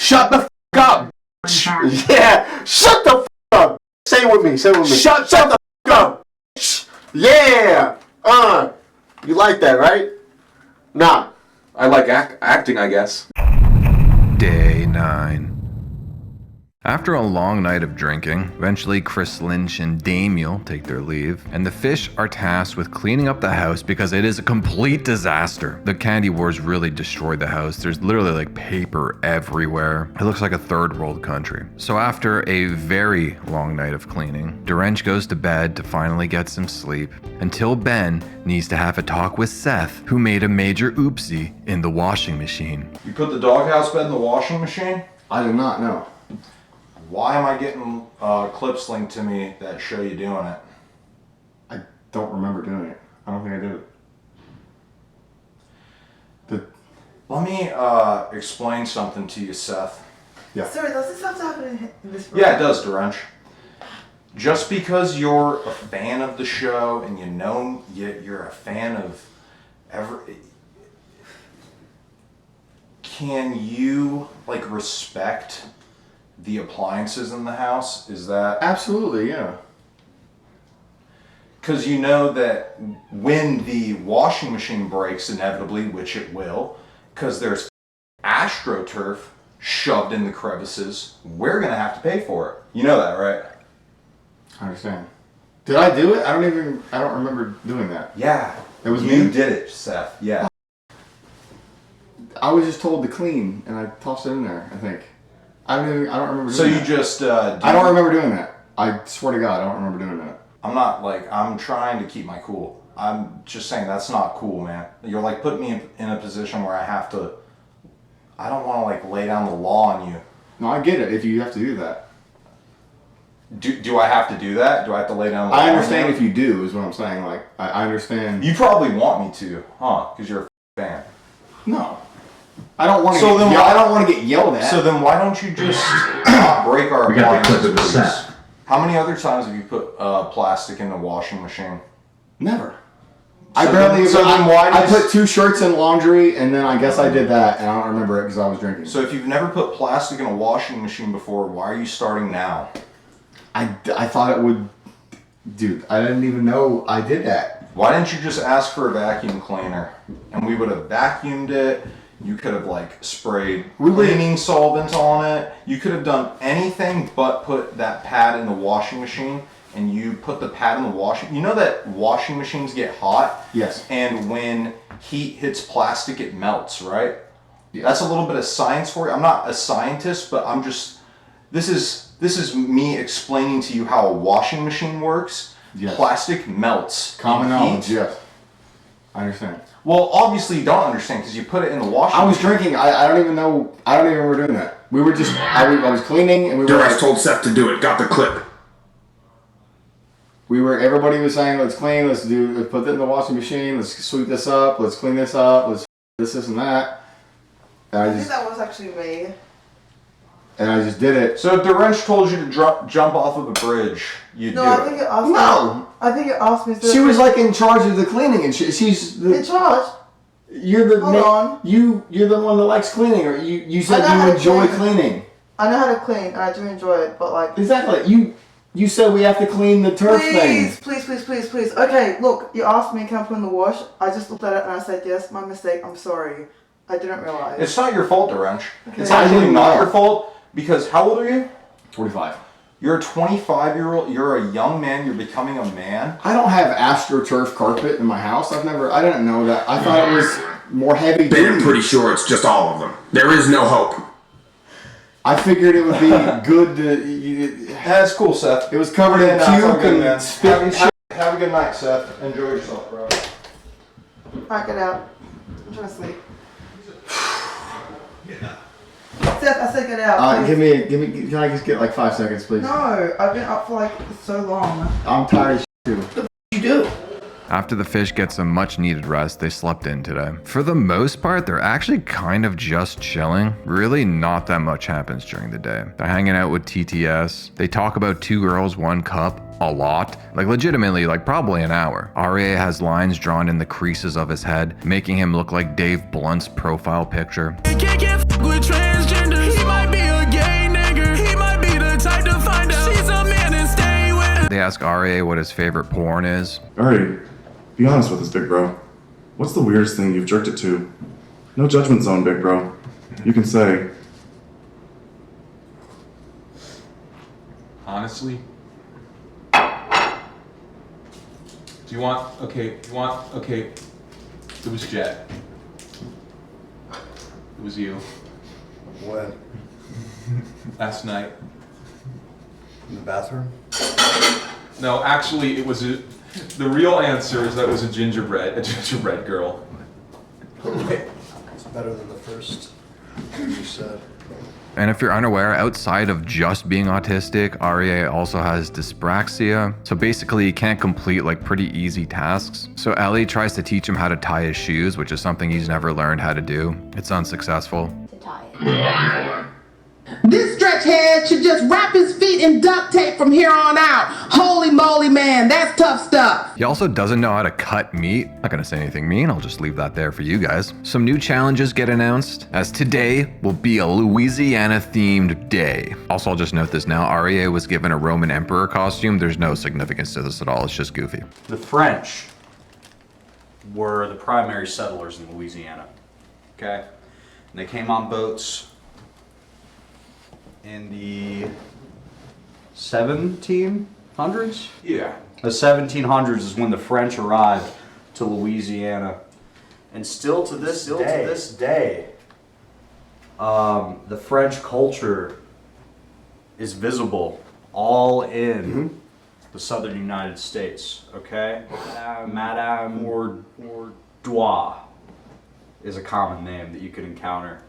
Shut the f*** up. Yeah, shut the f*** up. Say it with me. Shut the f*** up. Yeah. You like that, right? Nah. I like acting, I guess. Day 9. After a long night of drinking, eventually Chris Lynch and Damiel take their leave, and the fish are tasked with cleaning up the house because it is a complete disaster. The candy wars really destroyed the house. There's literally like paper everywhere. It looks like a third world country. So after a very long night of cleaning, Drench goes to bed to finally get some sleep, until Ben needs to have a talk with Seth, who made a major oopsie in the washing machine. You put the doghouse bed in the washing machine? I do not know. Why am I getting clips linked to me that show you doing it? I don't remember doing it. I don't think I did it. Let me explain something to you, Seth. Yeah. Sorry, does this have to happen in this room? Yeah, it does, Drench. Just because you're a fan of the show and you know you're a fan of can you like respect the appliances in the house? Is that Absolutely, yeah. because you know that when the washing machine breaks inevitably, which it will, because there's AstroTurf shoved in the crevices, we're gonna have to pay for it. You know that, right? I understand. Did I do it? I don't remember doing that. Yeah. It was you me? did it, Seth. Yeah. I was just told to clean, and I tossed it in there, I think. I don't remember doing So that. you just I don't remember doing that. I swear to God, I don't remember doing that. I'm trying to keep my cool. I'm just saying that's not cool, man. You're like putting me in a position where I don't want to like lay down the law on you. No, I get it if you have to do that. Do I have to do that? Do I have to lay down the law? I understand if you do, is what I'm saying. Like, I understand. You probably want me to, huh? Because you're a fan. No. I don't want to I don't want to get yelled at. So then why don't you just not break our We got the clip of the appliances, set. please? How many other times have you put plastic in the washing machine? Never. So then why I put 2 shirts in laundry, and then I guess I did that, and I don't remember it because I was drinking. So if you've never put plastic in a washing machine before, why are you starting now? I thought it would... Dude, I didn't even know I did that. Why didn't you just ask for a vacuum cleaner? And we would have vacuumed it. You could have like sprayed cleaning solvent on it. You could have done anything but put that pad in the washing machine, and you put the pad in the washing. You know that washing machines get hot? Yes. And when heat hits plastic, it melts, right? Yeah. That's a little bit of science for you. I'm not a scientist, but I'm just, this is me explaining to you how a washing machine works. Yes. Plastic melts. Common in knowledge, heat. yes. I understand. Well, obviously you don't understand because you put it in the washing I was machine. drinking. I don't even know. I don't even remember doing that. We were just... I was cleaning, and we were... Drench told Seth to do it. Got the clip. Everybody was saying, let's clean, let's put that in the washing machine, let's sweep this up, let's clean this up, let's this and that. And I think that was actually me. And I just did it. So if Drench told you to jump off of a bridge, you'd do I it. think it asked me. No! I think it asked me. She was like in charge of the cleaning, and she's the... In charge? You're the... Hold on. You're the one that likes cleaning, or you said I know how you to enjoy clean. cleaning. I know how to clean, and I do enjoy it, but like... Exactly. You said we have to clean the turf thing. Please. Okay, look, you asked me, can I put in the wash? I just looked at it and I said, yes, my mistake, I'm sorry. I didn't realize. It's not your fault, Drench. Okay. It's actually not your fault because how old are you? 45. You're a 25-year-old. You're a young man. You're becoming a man. I don't have AstroTurf carpet in my house. I didn't know that. I thought it was more heavy duty. Ben, I'm pretty sure it's just all of them. There is no hope. I figured it would be good to... That's cool, Seth. It was covered in puke and spit and shit. Have a good night, Seth. Enjoy yourself, bro. Alright, get out. I'm trying to sleep. Seth, I said get out. Give me, can I just get like 5 seconds, please? No, I've been up for like so long. I'm tired of shit too. You do? After the fish get some much needed rest, they slept in today. For the most part, they're actually kind of just chilling. Really not that much happens during the day. They're hanging out with TTS. They talk about 2 girls, 1 cup a lot. Like legitimately, like probably an hour. Arya has lines drawn in the creases of his head, making him look like Dave Blunt's profile picture. He can't get with transgenders. He might be ask Arya what his favorite porn is. Arya, be honest with us, big bro. What's the weirdest thing you've jerked it to? No judgment zone, big bro. You can say. Honestly? Do you want, okay, it was Jet. It was you. When? Last night. In the bathroom? No, actually, it was the real answer is that it was a gingerbread girl. It's better than the first thing you said. And if you're unaware, outside of just being autistic, Arya also has dyspraxia. So basically he can't complete like pretty easy tasks. So Ellie tries to teach him how to tie his shoes, which is something he's never learned how to do. It's unsuccessful. To tie it. This stretch head should just wrap his feet in duct tape from here on out. Holy moly, man, that's tough stuff. He also doesn't know how to cut meat. Not gonna say anything mean, I'll just leave that there for you guys. Some new challenges get announced, as today will be a Louisiana themed day. Also, I'll just note this now, Arya was given a Roman emperor costume. There's no significance to this at all, it's just goofy. The French were the primary settlers in Louisiana, okay? And they came on boats in the 1700s? Yeah. The 1700s is when the French arrived to Louisiana. And still to this day, the French culture is visible all in the southern United States, okay? Madame Bourdois is a common name that you could encounter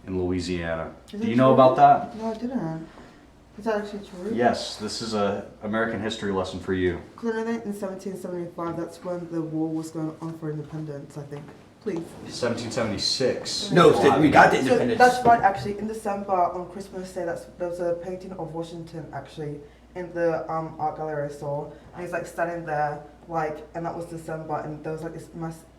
in Louisiana. Is Do it you know true? about that? No, I didn't. Is that actually true? Yes, this is a American history lesson for you. Because I think in 1775, that's when the war was going on for independence, I think. Please. 1776. No, we got the So independence. that's right, actually. In December, on Christmas Day, there was a painting of Washington, actually, in the art gallery I saw. And he's like standing there, like, and that was December, and there was like this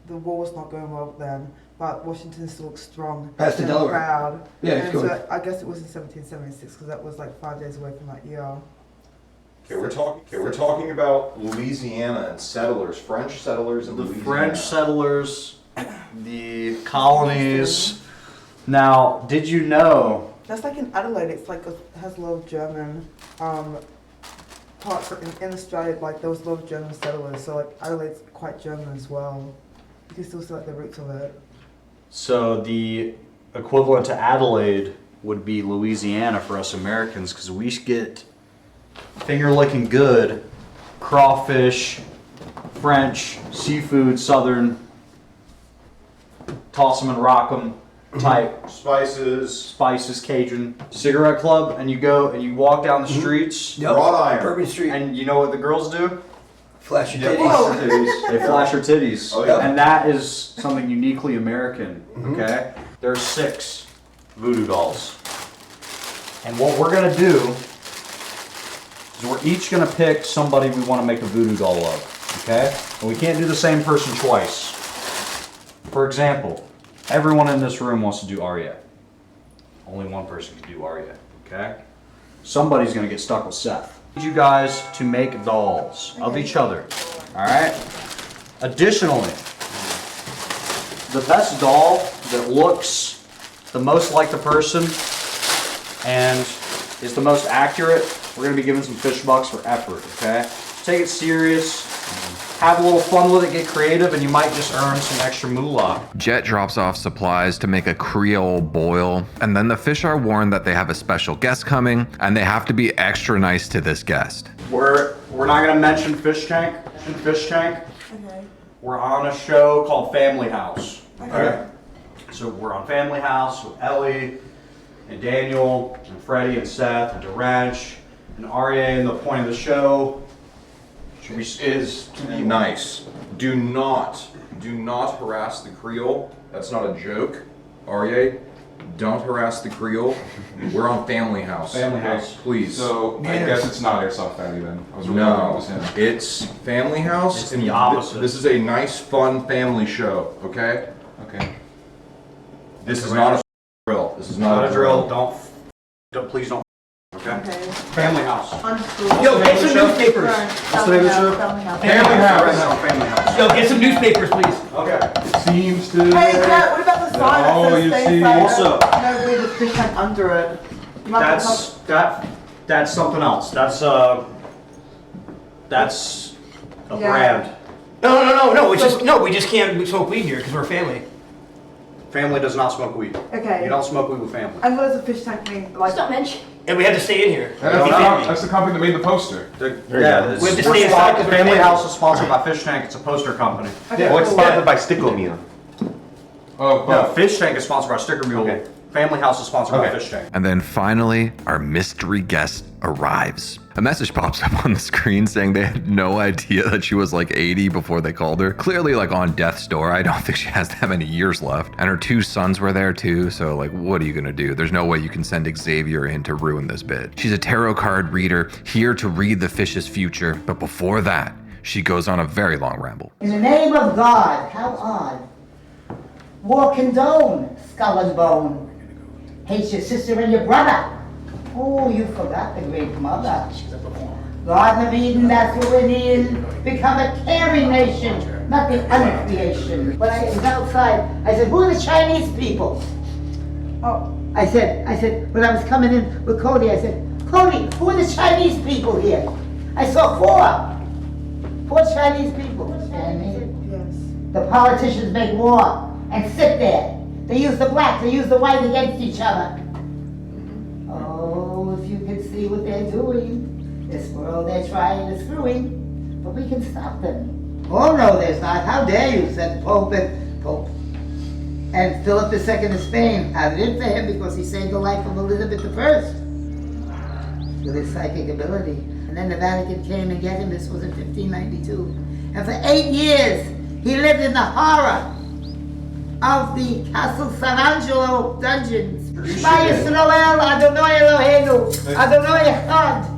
the war was not going well then, but Washington still looked strong. Past the and Delaware. proud. Yeah, it's and good. so I guess it was in 1776, because that was like 5 days away from that year. Okay, we're talking about Louisiana and settlers, French settlers in The Louisiana. French settlers, the colonies. Now, did you know? That's like in Adelaide, it's like, it has a lot of German parts. In Australia, like, there was a lot of German settlers, so like Adelaide's quite German as well. You can still see like the roots of it. So the equivalent to Adelaide would be Louisiana for us Americans, because we get finger-licking good crawfish, French, seafood, southern, toss them and rock them type spices, Cajun cigarette club, and you go and you walk down the streets, Yep. Wrought iron. Bourbon Street. and you know what the girls do? Flash your Yeah, titties. flash your titties. They flash their titties, Oh, yeah. and that is something uniquely American. Okay, there are 6 voodoo dolls, and what we're gonna do is we're each gonna pick somebody we want to make a voodoo doll of. Okay, and we can't do the same person twice. For example, everyone in this room wants to do Arya. Only one person can do Arya. Okay, somebody's gonna get stuck with Seth. I need you guys to make dolls of each other. All right. Additionally, the best doll that looks the most like the person and is the most accurate, we're gonna be giving some fish bucks for effort. Okay. Take it serious. Have a little fun with it, get creative, and you might just earn some extra moolah. Jet drops off supplies to make a Creole boil, and then the fish are warned that they have a special guest coming, and they have to be extra nice to this guest. We're not gonna mention Fishtank. Okay. We're on a show called Family House. Okay. So we're on Family House with Ellie and Daniel and Freddy and Seth and Drench and Arya, and the point of the show Is to be nice. Do not harass the Creole. That's not a joke. Arya, don't harass the Creole. We're on Family House. Family House. Please. So I guess it's not Airsoft Fatty then. I was really hoping it No, was him. it's Family House. It's the opposite. This is a nice, fun family show, okay? Okay. This is not a drill. This is not a drill. Don't please don't Okay? Family house. Yo, get some newspapers. What's the name of the show? Family House. Family house. Yo, get some newspapers, please. Okay. Seems to. Hey, Jet, what about the sign Oh, that you says see. stay silent? Also- No, with the fish tank under it. You might have to That's something else. That's a Yeah. brand. No. It's just we just can't smoke weed here because we're family. Family does not smoke weed. Okay. You don't smoke weed with family. And what does a fish tank mean? Like, Just don't mention. And we had to stay in here. That's the company that made the poster. Yeah, We have to stay inside because we're Family family. House is sponsored by Fish Tank. It's a poster company. okay, Well, it's cool. sponsored by Stickle Meal. Oh, No, oh. Fish Tank is sponsored by Sticker Mule. Okay. Family House is sponsored by Okay. Fish Tank. And then finally, our mystery guest arrives. A message pops up on the screen saying they had no idea that she was like 80 before they called her. Clearly like on death's door. I don't think she has that many years left. And her 2 sons were there too, so like what are you gonna do? There's no way you can send Xavier in to ruin this bit. She's a tarot card reader, here to read the fish's future, but before that, she goes on a very long ramble. In the name of God, how odd. War condone, skull and bone. Hates your sister and your brother. Oh, you forgot the great mother. Garden of Eden, that's what we need. Become a caring nation, not the uncreation. When I was outside, I said, who are the Chinese people? Oh, I said, when I was coming in with Cody, I said, Cody, who are the Chinese people here? I saw 4 Chinese people. Chinese. yes. The politicians make war and sit there. They use the black, they use the white against each other. Oh, if you could see what they're doing. This world they're trying to screwing, but we can stop them. Oh no, there's not. How dare you, said Pope. And Philip II of Spain had it in for him because he saved the life of Elizabeth I with his psychic ability. And then the Vatican came and get him. This was in 1592. And for 8 years, he lived in the horror of the Castle San Angelo dungeons. Shema Yisrael, Adonai Eloheinu, Adonai Echad.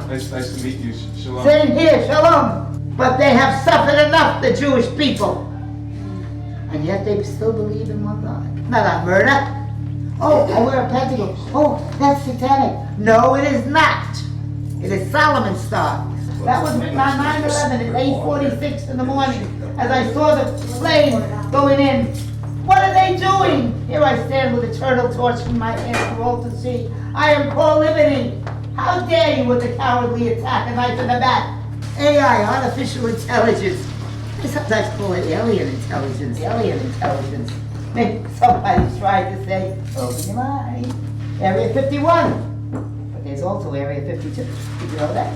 Nice to meet you. Shalom. Same here, shalom. But they have suffered enough, the Jewish people. And yet they still believe in one God. Not on murder. Oh, I wear a pentacle. Oh, that's satanic. No, it is not. It is Solomon's star. That was written on 9/11 at 8:46 in the morning as I saw the plane going in. What are they doing? Here I stand with a turtle torch in my hand for all to see. I am pro-liberty. How dare you with a cowardly attack, a knife in the back? AI, artificial intelligence. I sometimes call it alien intelligence. Alien intelligence. Maybe somebody's trying to say, open your mind. Area 51. But there's also Area 52. Did you know that?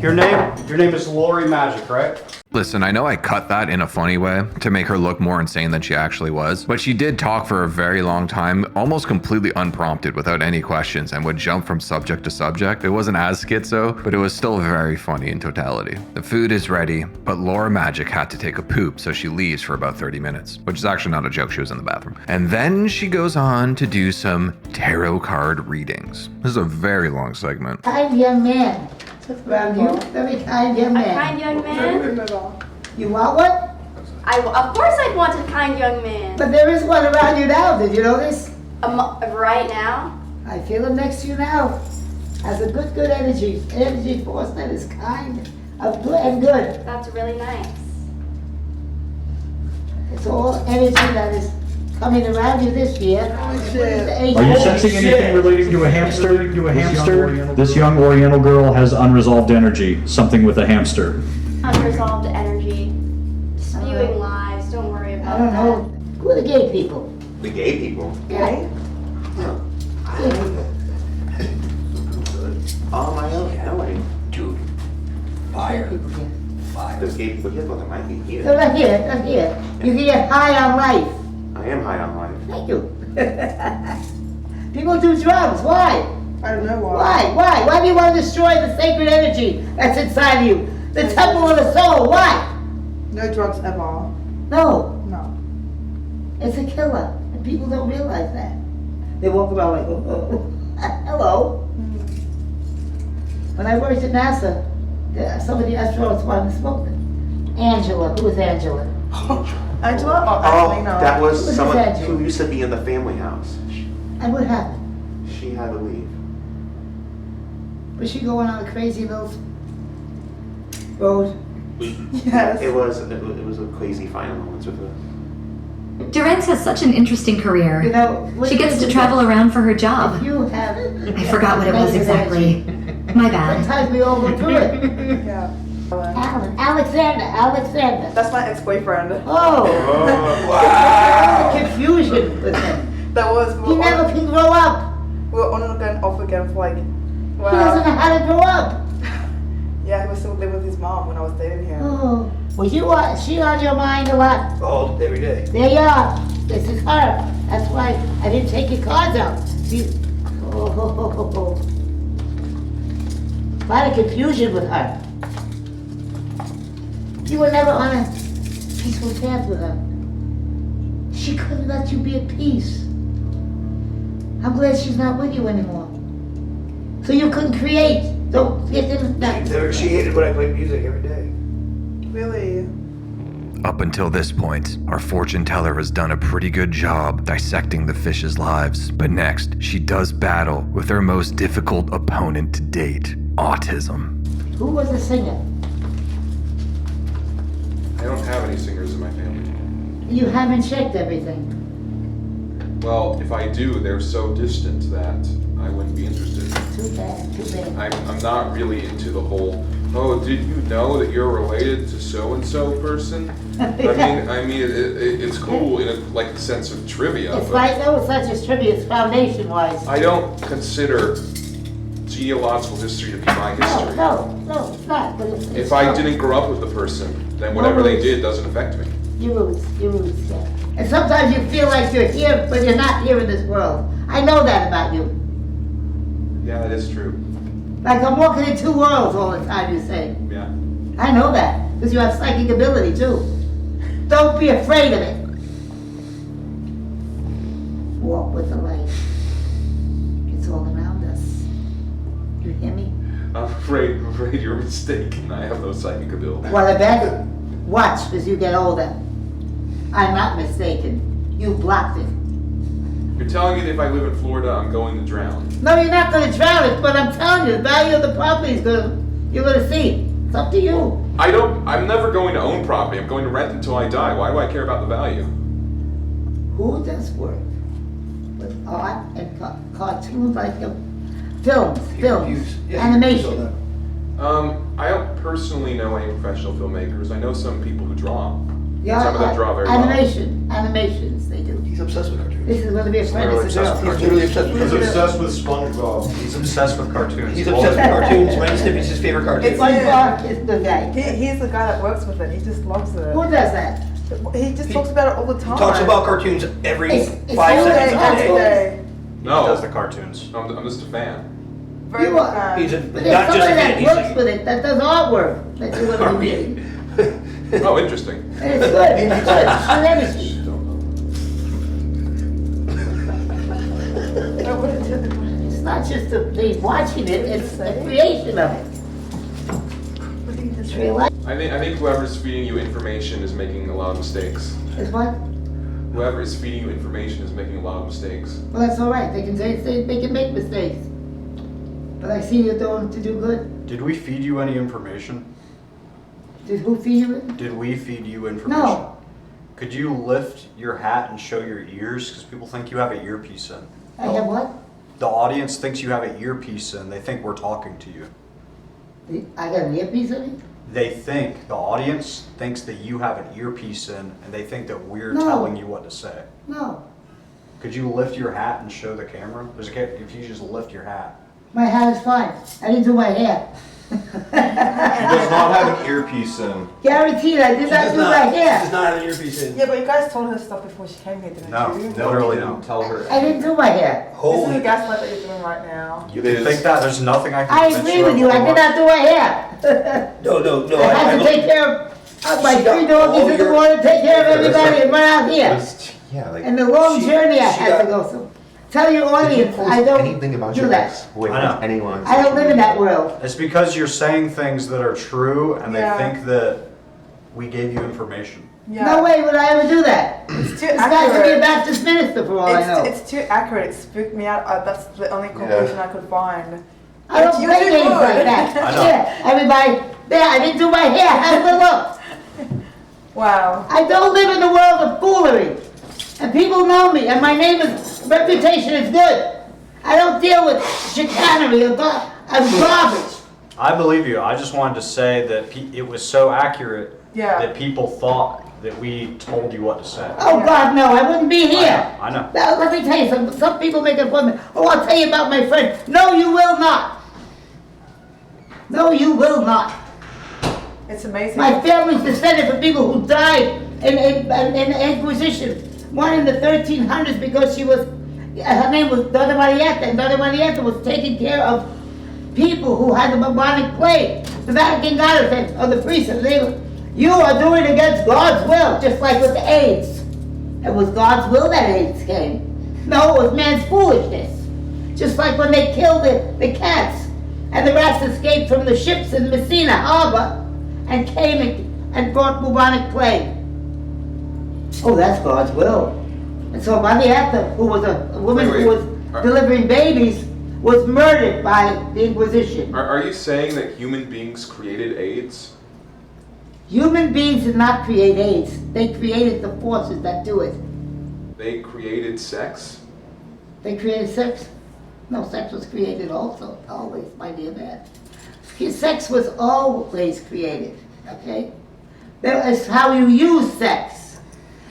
Your name is Lori Magic, right? Listen, I know I cut that in a funny way to make her look more insane than she actually was, but she did talk for a very long time, almost completely unprompted without any questions, and would jump from subject to subject. It wasn't as schizo, but it was still very funny in totality. The food is ready, but Laura Magic had to take a poop, so she leaves for about 30 minutes, which is actually not a joke, she was in the bathroom. And then she goes on to do some tarot card readings. This is a very long segment. Kind young man. Around you, very kind young A man. kind young man? You want one? Of course I'd want a kind young man. But there is one around you now. Did you know this? Right now? I feel him next to you now. Has a good energy. Energy force that is kind of good and good. That's really nice. It's all energy that is coming around you this year. Are you sensing anything relating to a hamster? This young Oriental girl has unresolved energy. Something with a hamster. Unresolved energy. Spewing lies. Don't worry about I don't know. Who are the gay people? The gay people. Gay? All my own, Ellie. Dude. Fire. The gay people here, well, they might be here. So not here, not here. You can get high on life. I am high on life. Thank you. People do drugs. Why? I don't know why. Why? Why do you want to destroy the sacred energy that's inside of you? The temple of the soul. Why? No drugs ever. No. No. It's a killer. And people don't realize that. They walk around like, oh. Hello. When I worked at NASA, some of the astronauts wanted to smoke them. Angela. Who is Angela? Angela? Oh, Angelina. that was Who's someone Angela? who used to be in the family house. And what happened? She had to leave. Was she going on a crazy little road? Yes. It was a crazy final moments with her. Drench has such an interesting career. You know, She gets to travel around for her job. If you have it. I forgot what it was exactly. My bad. Sometimes we all go through it. Yeah. Alexander. That's my ex-boyfriend. Oh. Wow. Confusion with him. That was. He never can grow up. We were on and again, off again for like. Wow. He doesn't know how to grow up. Yeah, he was still living with his mom when I was dating him. Oh. Was she on your mind a lot? Oh, every day. There you are. This is her. That's why I didn't take your cards out. Oh. A lot of confusion with her. You were never on a peaceful path with her. She couldn't let you be at peace. I'm glad she's not with you anymore. So you couldn't create. Don't get them. She hated when I played music every day. Really? Up until this point, our fortune teller has done a pretty good job dissecting the fish's lives. But next, she does battle with her most difficult opponent to date, autism. Who was the singer? I don't have any singers in my family. You haven't checked everything. Well, if I do, they're so distant that I wouldn't be interested. Too bad. I'm not really into the whole, oh, did you know that you're related to so-and-so person? I mean, it's cool in a sense of trivia. It's but like, no, it's not just trivia, it's foundation-wise. I don't consider geological history to be my history. No, it's not. But it's If I didn't grow up with the person, then whatever they did doesn't affect me. Your roots, yeah. And sometimes you feel like you're here, but you're not here in this world. I know that about you. Yeah, that is true. Like I'm walking in two worlds all the time, you say. Yeah. I know that, because you have psychic ability too. Don't be afraid of it. Walk with the light. It's all around us. You hear me? I'm afraid you're mistaken. I have no psychic ability. Well, I bet. Watch as you get older. I'm not mistaken. You blocked it. You're telling me that if I live in Florida, I'm going to drown. No, you're not going to drown it, but I'm telling you, the value of the property is you're going to see. It's up to you. I'm never going to own property. I'm going to rent until I die. Why do I care about the value? Who does work with art and cartoons like films, animation? I don't personally know any professional filmmakers. I know some people who draw. Yeah, some of them draw very animations, they do. He's obsessed with cartoons. This is going to be a friend. He's literally obsessed with He's cartoons. obsessed with SpongeBob. He's obsessed with cartoons. He's obsessed with cartoons. Ren Stimpy's his favorite cartoon. It's SpongeBob is the guy. He's the guy that works with it. He just loves it. Who does that? He just talks about it all the time. He talks about cartoons every It's 5 all seconds day, of the day. No. He does the cartoons. I'm just a fan. Very You big are. fan. He's But not there's just a somebody fan. that works with it, that does artwork, that you want to be reading. Oh, interesting. And it's good, it's good, it's good energy. It's not just the watching it, it's the creation of it. It's real life. I think whoever's feeding you information is making a lot of mistakes. It's what? Whoever is feeding you information is making a lot of mistakes. Well, that's all right. They can they can make mistakes. But I see you're doing to do good. Did we feed you any information? Did who feed you it? Did we feed you information? No. Could you lift your hat and show your ears? Because people think you have an earpiece in. I have what? The audience thinks you have an earpiece in. They think we're talking to you. I got an earpiece in it? The audience thinks that you have an earpiece in, and they think that we're No. telling you what to say. No. Could you lift your hat and show the camera? If you just lift your hat. My hair is fine. I didn't do my hair. She does not have an earpiece in. Guaranteed, I did not do my She hair. does not have an earpiece in. Yeah, but you guys told her stuff before she came here, didn't No, you? literally no. Tell her. I didn't do my hair. This is the gaslight that you're doing right now. You think that? There's nothing I can I convince agree with you. I did not do my hair. No. I had to take care of my 3 doggies in the morning, take care of everybody, and run out here. And the long journey I had to go through. Tell your audience I don't do that. With I know. anyone. I don't live in that world. It's because you're saying things that are true, and Yeah. they think that we gave you information. Yeah. No way would I ever do that. It's too This guy could be a accurate. Baptist minister for all I know. It's too accurate. It spooked me out. That's the only conclusion I could find. I don't You play do games good. like that. I know. Here, everybody. There, I didn't do my hair. Have a look. Wow. I don't live in the world of foolery. And people know me, and my reputation is good. I don't deal with chicanery and garbage. I believe you. I just wanted to say that it was so accurate that people thought that we told you what to say. Oh God, no, I wouldn't be here. I know. Now, let me tell you, some people make an appointment. Oh, I'll tell you about my friend. No, you will not. No, you will not. It's amazing. My family's descended from people who died in the Inquisition. One in the 1300s because she was, her name was Donna Marietta, and Donna Marietta was taking care of people who had the bubonic plague. The Vatican got her, or the priests, and they were, you are doing against God's will, just like with the AIDS. It was God's will that AIDS came. No, it was man's foolishness. Just like when they killed the cats, and the rats escaped from the ships in Messina Harbor, and came and brought bubonic plague. Oh, that's God's will. And so Marietta, who was a woman who was delivering babies, was murdered by the Inquisition. Are you saying that human beings created AIDS? Human beings did not create AIDS. They created the forces that do it. They created sex? They created sex? No, sex was created also, always, my dear man. Sex was always created, okay? That is how you use sex.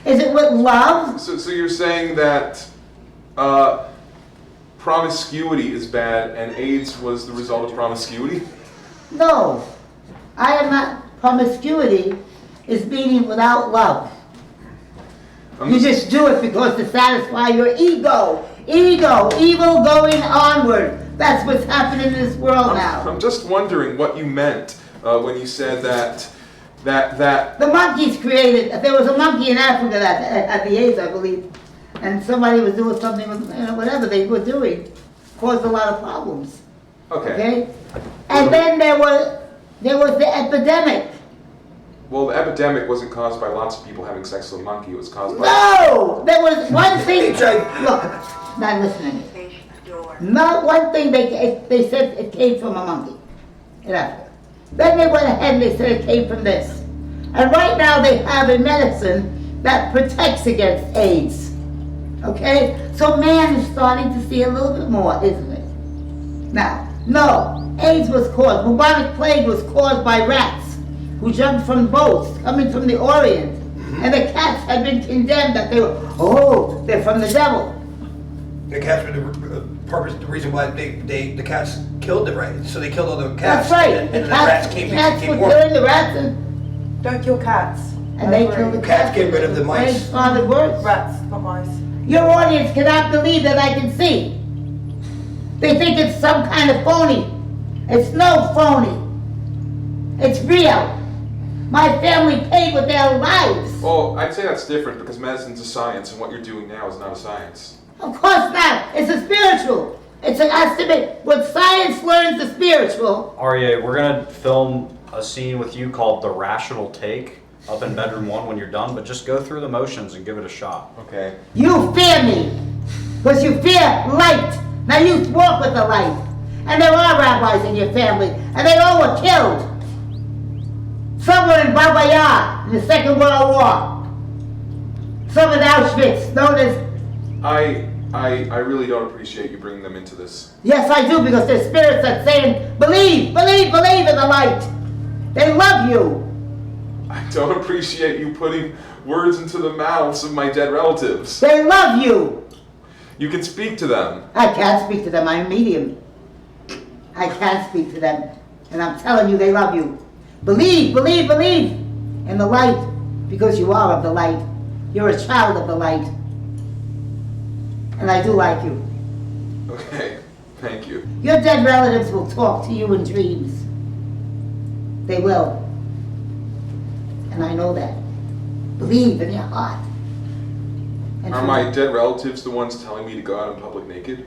Is it with love? So you're saying that promiscuity is bad and AIDS was the result of promiscuity? No, I am not. Promiscuity is meaning without love. You just do it because to satisfy your ego. Ego, evil going onward. That's what's happening in this world now. I'm just wondering what you meant when you said that The monkeys created, there was a monkey in Africa that had the AIDS, I believe, and somebody was doing something with, whatever they were doing, caused a lot of problems. Okay. And then there was the epidemic. Well, the epidemic wasn't caused by lots of people having sex with a monkey. It was caused by... No! There was one thing... Look, not listening. Not one thing they said it came from a monkey in Africa. Then they went ahead and they said it came from this. And right now they have a medicine that protects against AIDS. Okay? So man is starting to see a little bit more, isn't it? Now, no, AIDS was caused, bubonic plague was caused by rats who jumped from boats coming from the Orient. And the cats had been condemned that they're from the devil. The cats were the reason why the cats killed the rats. So they killed all the cats. That's right. And the the rats came were more. killing the rats and don't kill cats. And they killed the cats. Get rid of the mice. Father words. Rats, not mice. Your audience cannot believe that I can see. They think it's some kind of phony. It's no phony. It's real. My family paid with their lives. Well, I'd say that's different because medicine's a science and what you're doing now is not a science. Of course not. It's a spiritual. It's an estimate. What science learns the spiritual. Arya, we're going to film a scene with you called The Rational Take up in bedroom 1 when you're done, but just go through the motions and give it a shot. Okay. You fear me because you fear light. Now you walk with the light. And there are rabbis in your family, and they all were killed. Some were in Baba Yar in the Second World War. Some in Auschwitz, known as... I really don't appreciate you bringing them into this. Yes, I do, because they're spirits that saying, believe, believe, believe in the light. They love you. I don't appreciate you putting words into the mouths of my dead relatives. They love you. You can speak to them. I can't speak to them. I'm a medium. I can't speak to them. And I'm telling you, they love you. Believe, believe, believe in the light, because you are of the light. You're a child of the light. And I do like you. Okay, thank you. Your dead relatives will talk to you in dreams. They will. And I know that. Believe in your heart. And Are my dead relatives the ones telling me to go out in public naked?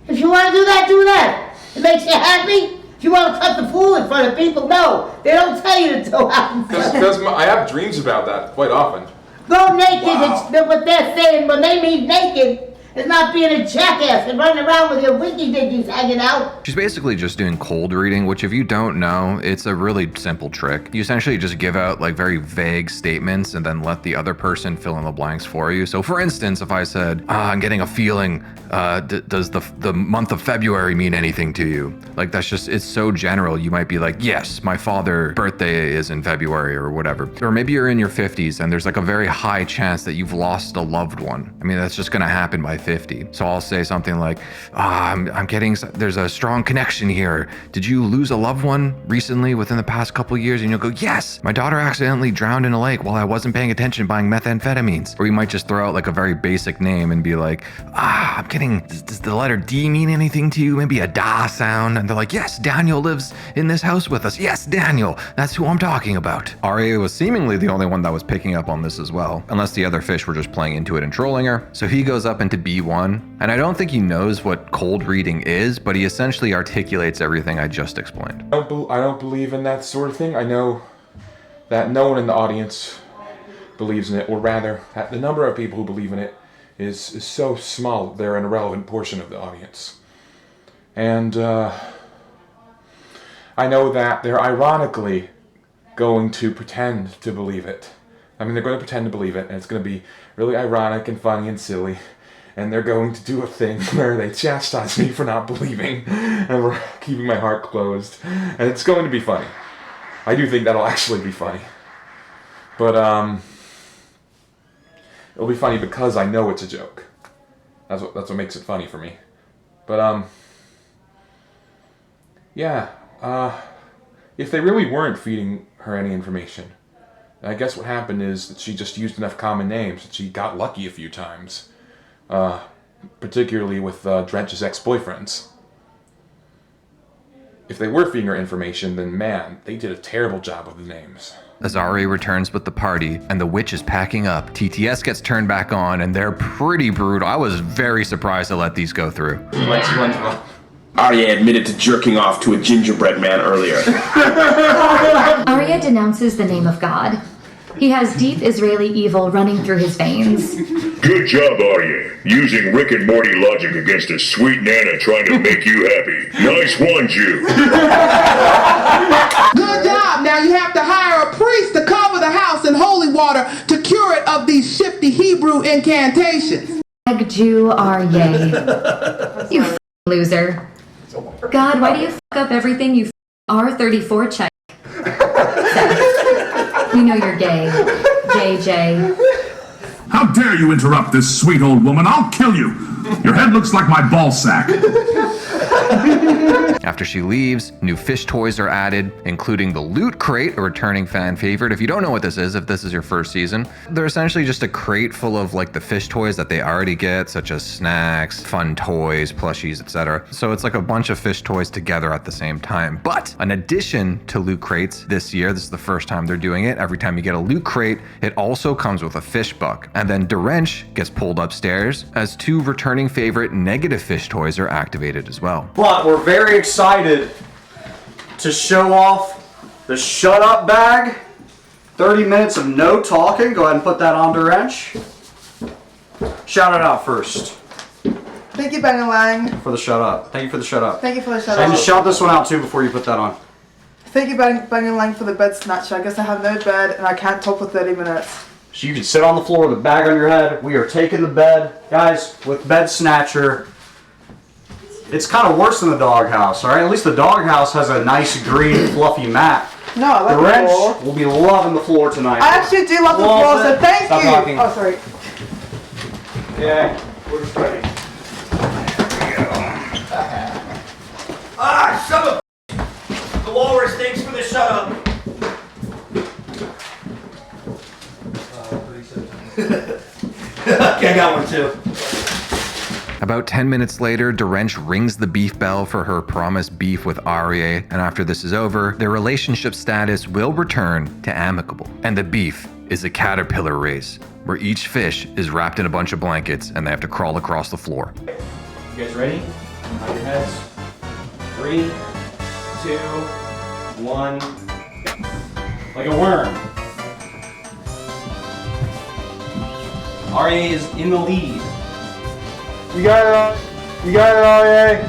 if you want to do that, do that. It makes you happy. If you want to cut the fool in front of people, no. They don't tell you to go out. Because I have dreams about that quite often. Go naked. Wow. It's what they're saying when they mean naked. It's not being a jackass and running around with your winky dinkies hanging out. She's basically just doing cold reading, which if you don't know, it's a really simple trick. You essentially just give out like very vague statements and then let the other person fill in the blanks for you. So for instance, if I said, I'm getting a feeling, does the month of February mean anything to you? Like that's just, it's so general. You might be like, yes, my father's birthday is in February or whatever. Or maybe you're in your 50s and there's like a very high chance that you've lost a loved one. I mean, that's just gonna happen by 50. So I'll say something like, I'm getting, there's a strong connection here. Did you lose a loved one recently within the past couple years? And you'll go, yes, my daughter accidentally drowned in a lake while I wasn't paying attention buying methamphetamines. Or you might just throw out like a very basic name and be like, I'm getting, does the letter D mean anything to you? Maybe a da sound? And they're like, yes, Daniel lives in this house with us. Yes, Daniel, that's who I'm talking about. Arya was seemingly the only one that was picking up on this as well, unless the other fish were just playing into it and trolling her. So he goes up into B1, and I don't think he knows what cold reading is, but he essentially articulates everything I just explained. I don't believe in that sort of thing. I know that no one in the audience believes in it, or rather, that the number of people who believe in it is so small that they're an irrelevant portion of the audience. And I know that they're ironically going to pretend to believe it. I mean, they're going to pretend to believe it, and it's going to be really ironic and funny and silly. And they're going to do a thing where they chastise me for not believing and for keeping my heart closed. And it's going to be funny. I do think that'll actually be funny. But it'll be funny because I know it's a joke. That's what makes it funny for me. But yeah, if they really weren't feeding her any information, I guess what happened is that she just used enough common names that she got lucky a few times. Particularly with Drench's ex-boyfriends. If they were feeding her information, then man, they did a terrible job with the names. As Arya returns with the party and the witch is packing up, TTS gets turned back on and they're pretty brutal. I was very surprised to let these go through. Arya admitted to jerking off to a gingerbread man earlier. Arya denounces the name of God. He has deep Israeli evil running through his veins. Good job, Arya. Using Rick and Morty logic against a sweet Nana trying to make you happy. Nice one, Jew. Good job. Now you have to hire a priest to cover the house in holy water to cure it of these shifty Hebrew incantations. Jew Arya. You loser. God, why do you up everything you R34 check? We know you're gay. JJ. How dare you interrupt this sweet old woman? I'll kill you. Your head looks like my ball sack. After she leaves, new fish toys are added, including the Loot Crate, a returning fan favorite. If you don't know what this is, if this is your first season, they're essentially just a crate full of like the fish toys that they already get, such as snacks, fun toys, plushies, etc. So it's like a bunch of fish toys together at the same time. But in addition to Loot Crates this year, this is the first time they're doing it, every time you get a Loot Crate, it also comes with a fish buck. And then Drench gets pulled upstairs as two returning favorite negative fish toys are activated as well. But we're very excited to show off the Shut Up bag. 30 minutes of no talking. Go ahead and put that on Drench. Shout it out first. Thank you, Benny Lang. For the Shut Up. Thank you for the Shut Up. Thank you for the shut And up. shout this one out too before you put that on. Thank you, Benny Lang, for the bed snatcher. I guess I have no bed and I can't talk for 30 minutes. So you can sit on the floor with a bag on your head. We are taking the bed. Guys, with Bed Snatcher, it's kind of worse than the doghouse, alright? At least the doghouse has a nice green fluffy mat. No, I like the Drench floor. will be loving the floor tonight. I actually do love the floor, so thank Stop you. talking. Oh, sorry. Yeah, we're just ready. Ah, son of a... The walrus, thanks for the shut up. Okay, I got one too. About 10 minutes later, Drench rings the beef bell for her promised beef with Arya, and after this is over, their relationship status will return to amicable. And the beef is a caterpillar race, where each fish is wrapped in a bunch of blankets and they have to crawl across the floor. You guys ready? On your heads. 3, 2, 1. Like a worm. Arya is in the lead. You got it, Arya. You got it, Arya.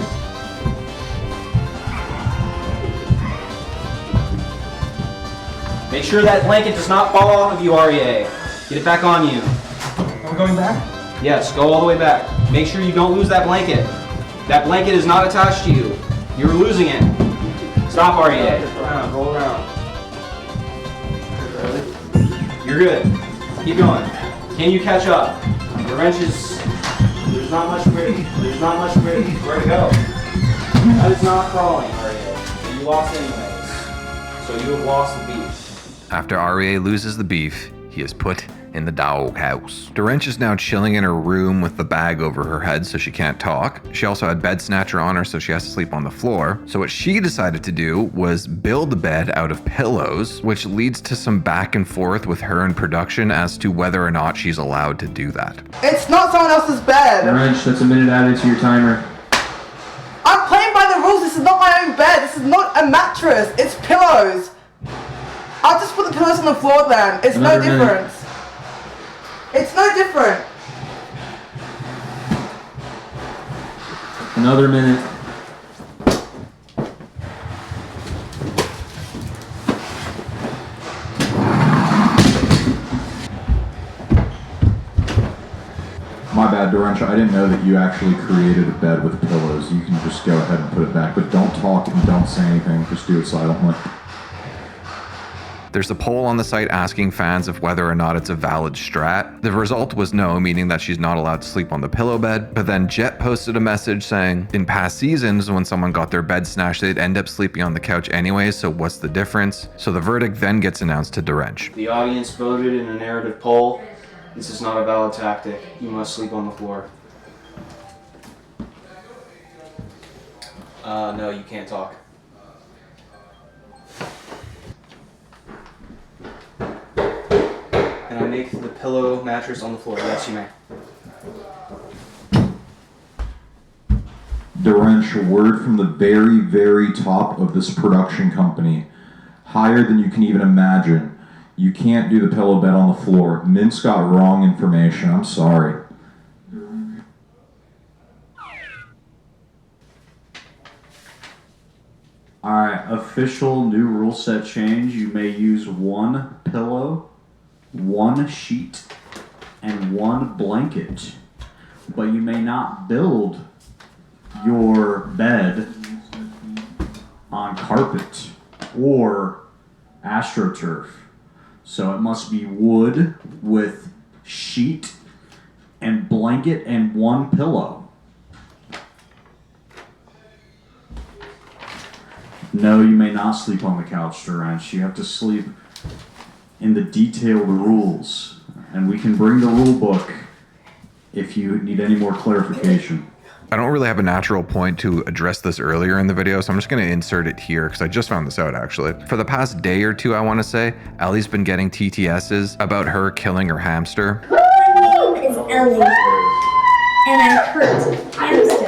Make sure that blanket does not fall off of you, Arya. Get it back on you. I'm going back? Yes, go all the way back. Make sure you don't lose that blanket. That blanket is not attached to you. You're losing it. Stop, Arya. Roll around. You're good. Keep going. Can you catch up? The wrench is... There's not much where to go. That is not crawling, Arya. You lost anyways. So you have lost the beef. After Arya loses the beef, he is put in the doghouse. Drench is now chilling in her room with the bag over her head so she can't talk. She also had bed snatcher on her so she has to sleep on the floor. So what she decided to do was build a bed out of pillows, which leads to some back and forth with her in production as to whether or not she's allowed to do that. It's not someone else's bed. Drench, that's a minute added to your timer. I'm playing by the rules. This is not my own bed. This is not a mattress. It's pillows. I'll just put the pillows on the floor then. It's no difference. It's no different. Another minute. My bad, Drench. I didn't know that you actually created a bed with pillows. You can just go ahead and put it back, but don't talk and don't say anything. Just do it silently. There's a poll on the site asking fans of whether or not it's a valid strat. The result was no, meaning that she's not allowed to sleep on the pillow bed. But then Jet posted a message saying, in past seasons, when someone got their bed snatched, they'd end up sleeping on the couch anyways, so what's the difference? So the verdict then gets announced to Drench. The audience voted in a narrative poll. This is not a valid tactic. You must sleep on the floor. No, you can't talk. Can I make the pillow mattress on the floor? Yes, you may. Drench, a word from the very, very top of this production company. Higher than you can even imagine. You can't do the pillow bed on the floor. Mint's got wrong information. I'm sorry. Alright, official new rule set change. You may use one pillow, one sheet, and one blanket. But you may not build your bed on carpet or AstroTurf. So it must be wood with sheet and blanket and one pillow. No, you may not sleep on the couch, Drench. You have to sleep in the detailed rules. And we can bring the rule book if you need any more clarification. I don't really have a natural point to address this earlier in the video, so I'm just going to insert it here because I just found this out actually. For the past day or two, I want to say, Ellie's been getting TTSs about her killing her hamster. My name is Ellie, and I hurt hamsters.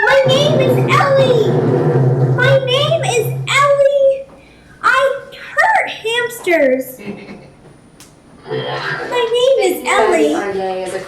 My name is Ellie! My name is Ellie! I hurt hamsters! My name is Ellie.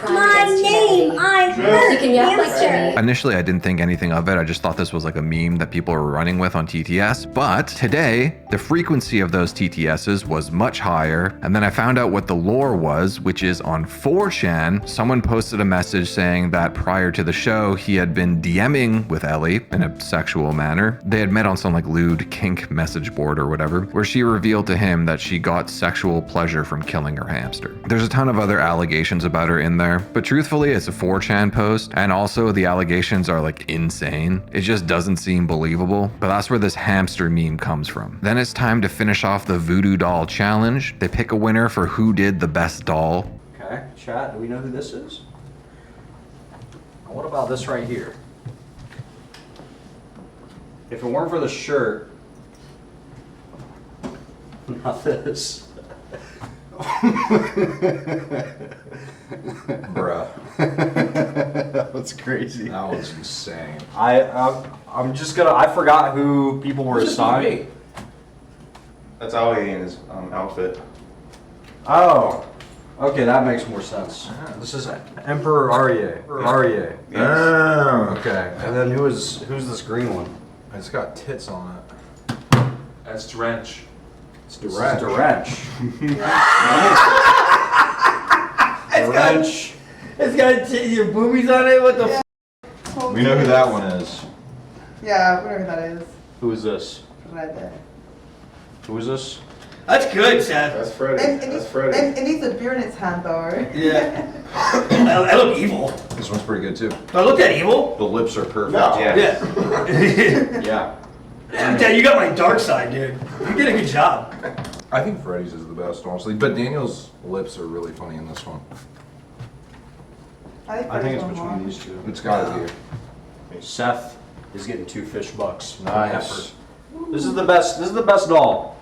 My name, I hurt hamster. Initially, I didn't think anything of it. I just thought this was like a meme that people were running with on TTS. But today, the frequency of those TTSs was much higher. And then I found out what the lore was, which is on 4chan, someone posted a message saying that prior to the show, he had been DMing with Ellie in a sexual manner. They had met on some like lewd kink message board or whatever, where she revealed to him that she got sexual pleasure from killing her hamster. There's a ton of other allegations about her in there, but truthfully, it's a 4chan post, and also the allegations are like insane. It just doesn't seem believable, but that's where this hamster meme comes from. Then it's time to finish off the Voodoo doll challenge. They pick a winner for who did the best doll. Okay, chat, do we know who this is? What about this right here? If it weren't for the shirt, not this. Bruh. That's crazy. That was insane. I'm just gonna. I forgot who people were assigned. That's Ellie in his outfit. Oh. Okay, that makes more sense. This is Emperor Arya. Arya. Oh. Okay. And then who's this green one? It's got tits on it. That's Drench. It's Drench. Drench. It's got your boobies on it. What the? Yeah. We know who that one is. Yeah, whatever that is. Who is this? Right there. Who is this? That's good, Seth. That's Freddy. That's Freddy. It needs a beer in its hand, though. Yeah. I look evil. This one's pretty good too. Do I look that evil? The lips are perfect. No. Yeah. Yeah. Dad, you got my dark side, dude. You did a good job. I think Freddy's is the best, honestly. But Daniel's lips are really funny in this one. I think it's between these two. It's gotta be. Seth is getting 2 fish bucks. Nice. This is the best. This is the best doll.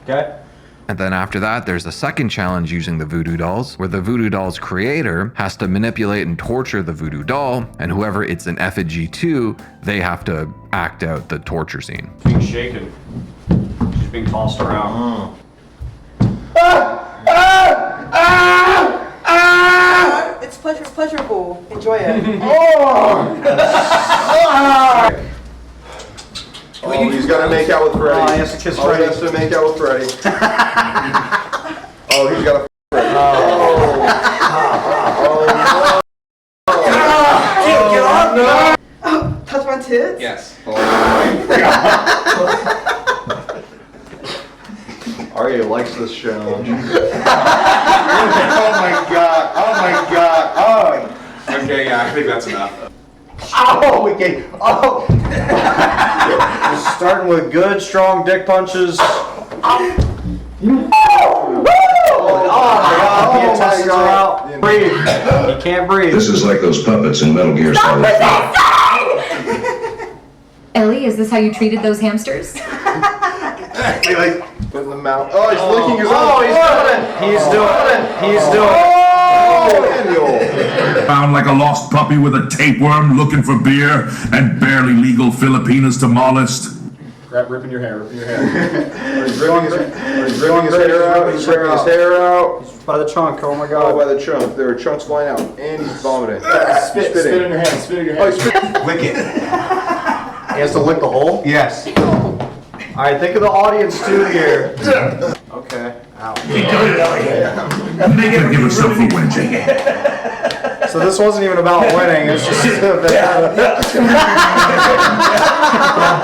Okay. And then after that, there's a second challenge using the voodoo dolls, where the voodoo doll's creator has to manipulate and torture the voodoo doll, and whoever it's an effigy to, they have to act out the torture scene. Being shaken. She's being tossed around. It's pleasurable. Enjoy it. Oh, he's got to make out with Freddy. Oh, he has to kiss Oh, Freddy. he has to make out with Freddy. Oh, he's got to Freddy. Oh, touch my tits? Yes. Arya likes this challenge. Oh my god. Oh my god. Oh. Okay, yeah, I think that's enough. Oh, we can. Oh. Starting with good, strong dick punches. Oh my god. The intestines are out. Breathe. He can't breathe. This is like those puppets in Metal Gear Solid 5. Ellie, is this how you treated those hamsters? Like, put in the mouth. Oh, he's licking his own. Oh, he's doing it. He's doing it. Found like a lost puppy with a tapeworm looking for beer and barely legal Filipinas to molest. Ripping your hair. He's ripping his hair out. He's ripping his hair out. By the chunk. Oh my Oh, god. by the chunk. There are chunks flying out. And he's vomiting. Spit in your hand. Spit in your hand. Oh, he's Lick it. He has to lick the hole? Yes. Alright, think of the audience too here. Okay. Ow. Make her give herself a wedgie. So this wasn't even about winning, it's just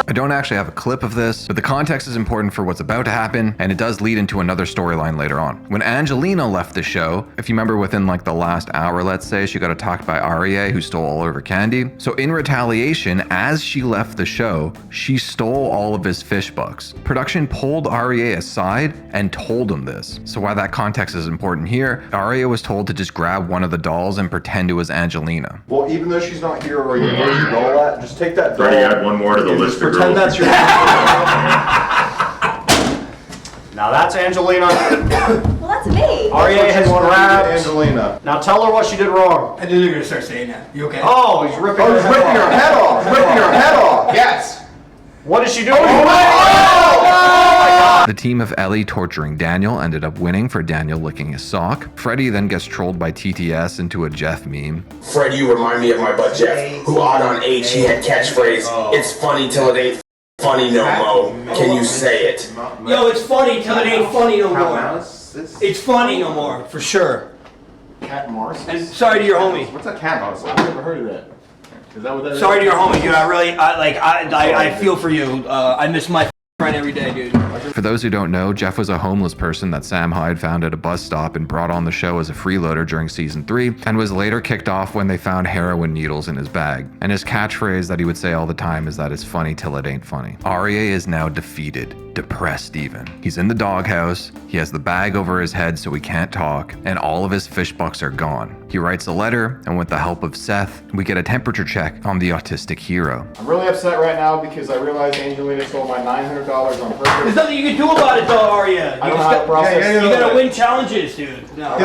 I don't actually have a clip of this, but the context is important for what's about to happen, and it does lead into another storyline later on. When Angelina left the show, if you remember within like the last hour, let's say, she got attacked by Arya, who stole all of her candy. So in retaliation, as she left the show, she stole all of his fish bucks. Production pulled Arya aside and told him this. So why that context is important here, Arya was told to just grab one of the dolls and pretend it was Angelina. Well, even though she's not here, or you know your doll at, just take that doll. Try to add one more to the list of Pretend girls. that's your. Now that's Angelina. Well, that's me. Arya has grabbed Angelina. Now tell her what she did wrong. I knew you were gonna start saying that. You okay? Oh, he's ripping her He's ripping her head off. Ripping her head off. Yes. What is she doing? The team of Ellie torturing Daniel ended up winning for Daniel licking his sock. Freddy then gets trolled by TTS into a Jeff meme. Freddy, you remind me of my bud Jeff, who odd on H, he had catchphrase, it's funny till it ain't funny no mo. Can you say it? Yo, it's funny till it ain't funny no more. It's funny no more, for sure. Cat Mars. And sorry to your homie. What's a cat mouse? I've never heard of that. Is that what that is? Sorry to your homie, dude. I feel for you. I miss my friend every day, dude. For those who don't know, Jeff was a homeless person that Sam Hyde found at a bus stop and brought on the show as a freeloader during season 3, and was later kicked off when they found heroin needles in his bag. And his catchphrase that he would say all the time is that it's funny till it ain't funny. Arya is now defeated, depressed even. He's in the doghouse, he has the bag over his head so he can't talk, and all of his fish bucks are gone. He writes a letter, and with the help of Seth, we get a temperature check on the autistic hero. I'm really upset right now because I realized Angelina stole my $900 on purpose. There's nothing you can do about it, though, Arya. I don't know how to process. You gotta win challenges, dude. No.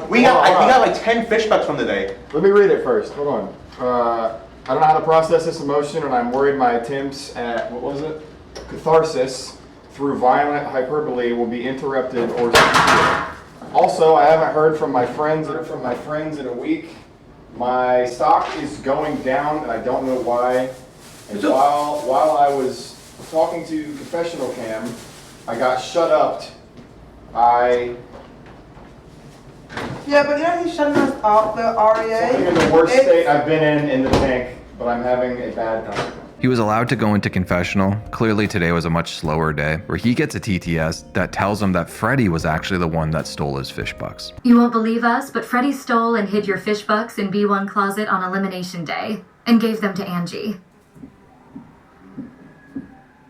We got like 10 fish bucks from the day. Let me read it first. Hold on. I don't know how to process this emotion, and I'm worried my attempts at, what was it? Catharsis through violent hyperbole will be interrupted or sincere. Also, I haven't heard from my friends in a week. My stock is going down, and I don't know why. And while I was talking to Confessional Cam, I got shut up. Yeah, but you know he's shutting us up, the Arya. Something in the worst state I've been in the tank, but I'm having a bad time. He was allowed to go into confessional. Clearly today was a much slower day, where he gets a TTS that tells him that Freddy was actually the one that stole his fish bucks. You won't believe us, but Freddy stole and hid your fish bucks in B1 closet on elimination day and gave them to Angie.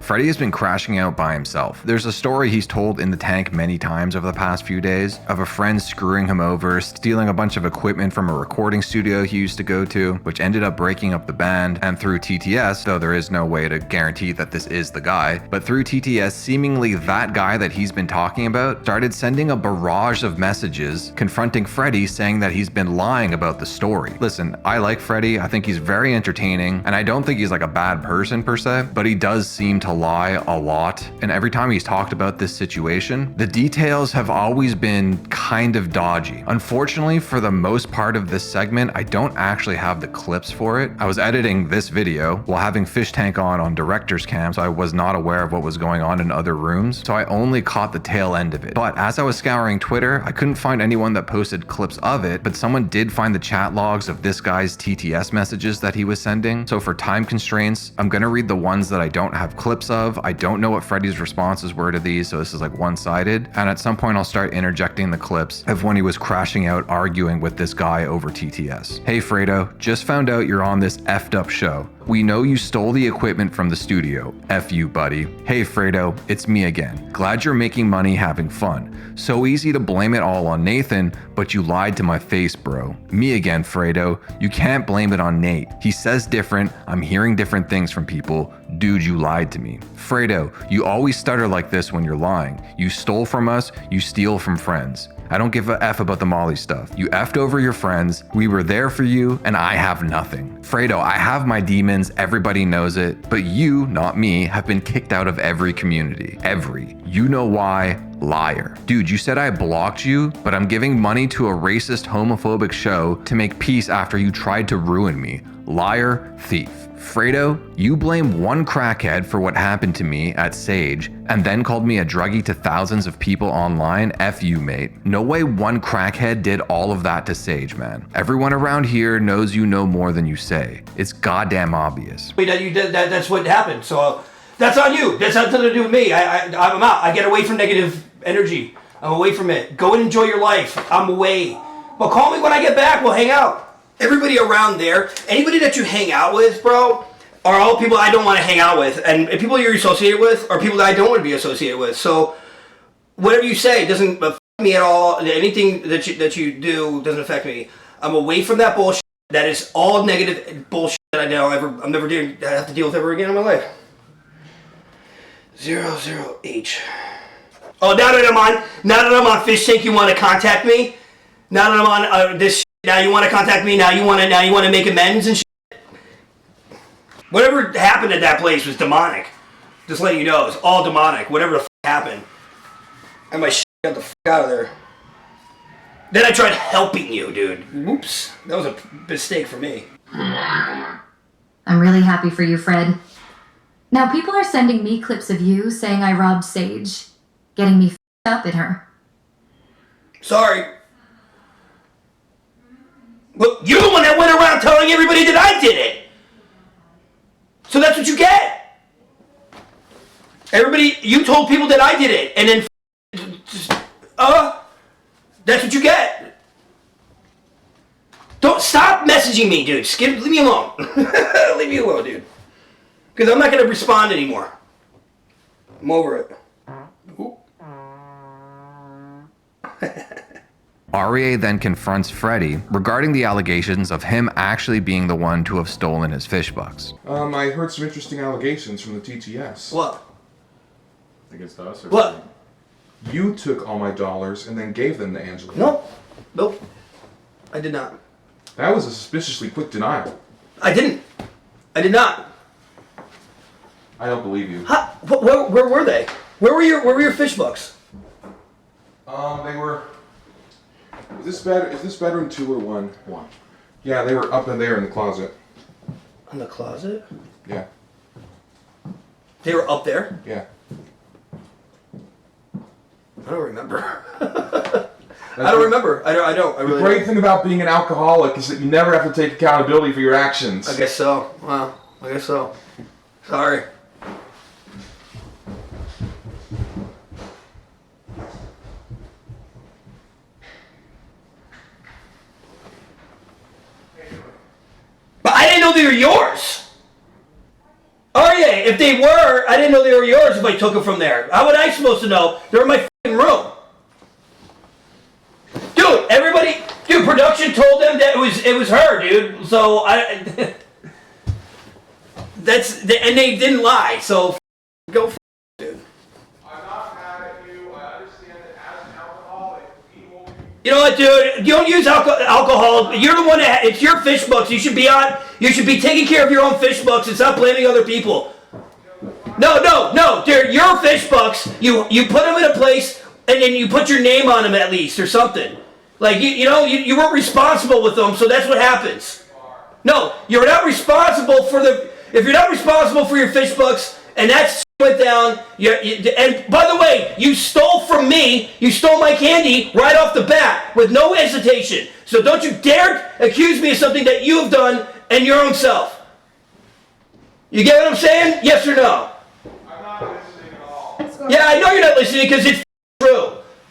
Freddy has been crashing out by himself. There's a story he's told in the tank many times over the past few days of a friend screwing him over, stealing a bunch of equipment from a recording studio he used to go to, which ended up breaking up the band, and through TTS, though there is no way to guarantee that this is the guy, but through TTS, seemingly that guy that he's been talking about started sending a barrage of messages confronting Freddy, saying that he's been lying about the story. Listen, I like Freddy, I think he's very entertaining, and I don't think he's like a bad person per se, but he does seem to lie a lot, and every time he's talked about this situation, the details have always been kind of dodgy. Unfortunately, for the most part of this segment, I don't actually have the clips for it. I was editing this video while having Fishtank on director's cam, so I was not aware of what was going on in other rooms, so I only caught the tail end of it. But as I was scouring Twitter, I couldn't find anyone that posted clips of it, but someone did find the chat logs of this guy's TTS messages that he was sending. So for time constraints, I'm gonna read the ones that I don't have clips of. I don't know what Freddy's responses were to these, so this is like one-sided. And at some point I'll start interjecting the clips of when he was crashing out arguing with this guy over TTS. Hey Fredo, just found out you're on this effed up show. We know you stole the equipment from the studio. F you, buddy. Hey Fredo, it's me again. Glad you're making money having fun. So easy to blame it all on Nathan, but you lied to my face, bro. Me again, Fredo. You can't blame it on Nate. He says different. I'm hearing different things from people. Dude, you lied to me. Fredo, you always stutter like this when you're lying. You stole from us, you steal from friends. I don't give a F about the Molly stuff. You effed over your friends, we were there for you, and I have nothing. Fredo, I have my demons, everybody knows it, but you, not me, have been kicked out of every community. Every. You know why? Liar. Dude, you said I blocked you, but I'm giving money to a racist, homophobic show to make peace after you tried to ruin me. Liar, thief. Fredo, you blame one crackhead for what happened to me at Sage and then called me a druggie to thousands of people online. F you, mate. No way one crackhead did all of that to Sage, man. Everyone around here knows you know more than you say. It's goddamn obvious. That's what happened, so that's on you. That's nothing to do with me. I'm out. I get away from negative energy. I'm away from it. Go and enjoy your life. I'm away. But call me when I get back. We'll hang out. Everybody around there, anybody that you hang out with, bro, are all people I don't want to hang out with. And people you're associated with are people that I don't want to be associated with. So whatever you say doesn't affect me at all. Anything that you do doesn't affect me. I'm away from that bullshit. That is all negative bullshit that I I'm never doing. I have to deal with ever again in my life. 00H. Oh, now that I'm on Fishtank, you want to contact me? Now that I'm on this. Now you want to contact me. Now you want to make amends and shit. Whatever happened at that place was demonic. Just letting you know, it's all demonic. Whatever the f happened. And my shit got the f out of there. Then I tried helping you, dude. Oops, that was a mistake for me. I'm really happy for you, Fred. Now people are sending me clips of you saying I robbed Sage, getting me f***ed up at her. Sorry. Well, you're the one that went around telling everybody that I did it. So that's what you get. Everybody, you told people that I did it, and then that's what you get. Don't stop messaging me, dude. Leave me alone. Leave me alone, dude. Because I'm not going to respond anymore. I'm over it. Arya then confronts Freddy regarding the allegations of him actually being the one to have stolen his fish bucks. I heard some interesting allegations from the TTS. What? Against us? Or what? Something? You took all my dollars and then gave them to Angelina. Nope. I did not. That was a suspiciously quick denial. I didn't. I did not. I don't believe you. Where were they? Where were your fish bucks? They were Is this bedroom 2 or 1? 1. Yeah, they were up in there in the closet. In the closet? Yeah. They were up there? Yeah. I don't remember. I don't remember. I don't. I really the great don't. thing about being an alcoholic is that you never have to take accountability for your actions. I guess so. Well, I guess so. Sorry. But I didn't know they were yours. Arya, if they were, I didn't know they were yours if I took them from there. How was I supposed to know? They're in my f***ing room. Dude, everybody, production told them that it was her, dude. So and they didn't lie. So go f***, dude. I'm not mad at you. I understand that as an alcoholic, people. You know what, dude? You don't use alcohol. You're the one that it's your fish books. You should be taking care of your own fish books and stop blaming other people. No, they're your fish books. You put them in a place and then you put your name on them at least or something. Like you weren't responsible with them, so that's what happens. No, you're not responsible for if you're not responsible for your fish books and that's went down. And by the way, you stole from me. You stole my candy right off the bat with no hesitation. So don't you dare accuse me of something that you have done and your own self. You get what I'm saying? Yes or no? I'm not listening at all. Yeah, I know you're not listening because it's